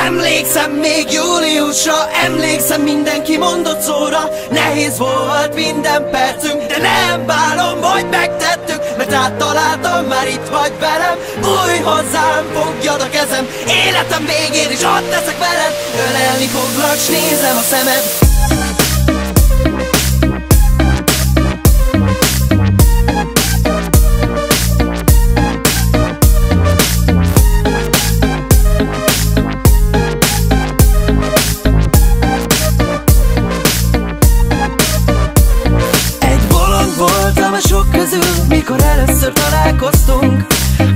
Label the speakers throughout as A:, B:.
A: Emlékszem még júliusra, emlékszem mindenki mondott szóra. Nehéz volt minden percünk, de nem bánom, hogy megtettük, mert áttaláltam, már itt vagy velem. Új hozzám, fogjad a kezem, életem végén is ott leszek veled. Ölelni foglak, s nézem a szemed. Voltam a sok közül, mikor először találkoztunk.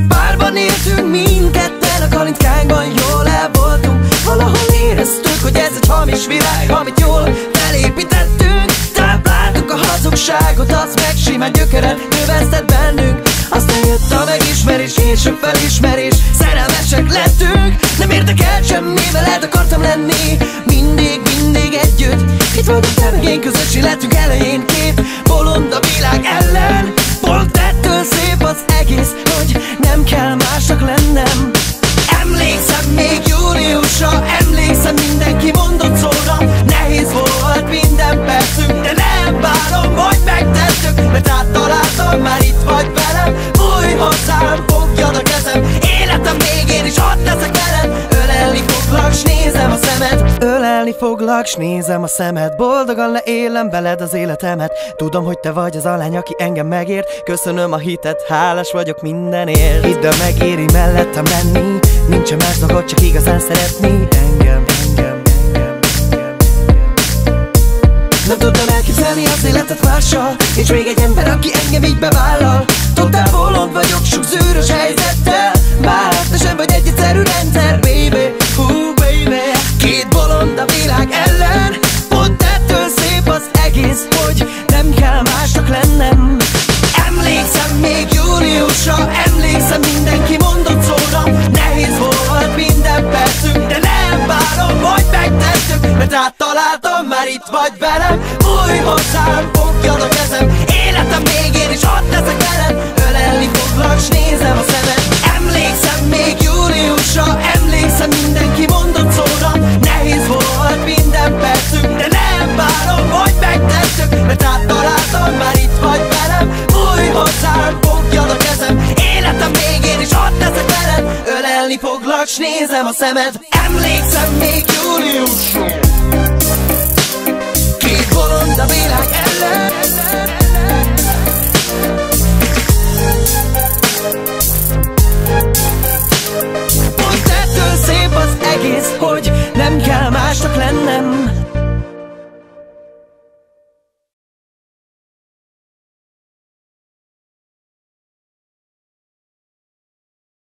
A: Párban éltünk mindketten, a kalinckánkban jól el voltunk. Valahol éreztük, hogy ez egy hamis világ, amit jól felépítettünk. Tápláltuk a hazugságot, az meg simán gyökeret növesztett bennünk. Aztán jött a megismerés, később felismerés, szerelmesek lettünk. Nem érdekelt semmi, veled akartam lenni, mindig együtt. Itt vagyunk te meg én, közös életünk elején két bolond a világ ellen. Pont ettől szép az egész, hogy nem kell másnak lennem. Emlékszem még júliusra, emlékszem mindenki mondott szóra. Nehéz volt minden percünk, de nem bánom, hogy megtettük, mert áttaláltam, már itt vagy velem. Új hozzám, fogjad a kezem, életem végén is ott leszek veled. Ölelni foglak, s nézem a szemed. Ölelni foglak, s nézem a szemed. Boldogan leélem veled az életemet. Tudom, hogy te vagy az a lány, aki engem megért. Köszönöm a hitet, hálás vagyok mindenért. Hidd el, megéri mellettem lenni. Nincsen más dolgot, csak igazán szeretni engem. Nem tudtam elképzelni az életet mással. Nincs még egy ember, aki engem így bevállal. Totál bolond vagyok, sok zűrös helyzettel. Bár te sem vagy egy egyszerű rendszer, baby. Baby. Két bolond a világ ellen. Pont ettől szép az egész, hogy nem kell másnak lennem. Emlékszem még júliusra, emlékszem mindenki mondott szóra. Nehéz volt minden percünk, de nem bánom, hogy megtettük, mert áttaláltam, már itt vagy velem. Új hozzám, fogjad a kezem, életem végén is ott leszek veled. Ölelni foglak, s nézem a szemed. Emlékszem még júliusra, emlékszem mindenki mondott szóra. Nehéz volt minden percünk, de nem bánom, hogy megtettük, mert áttaláltam, már itt vagy velem. Új hozzám, fogjad a kezem, életem végén is ott leszek veled. Ölelni foglak, s nézem a szemed. Emlékszem még júliusra, két bolond a világ ellen. Pont ettől szép az egész, hogy nem kell másnak lennem.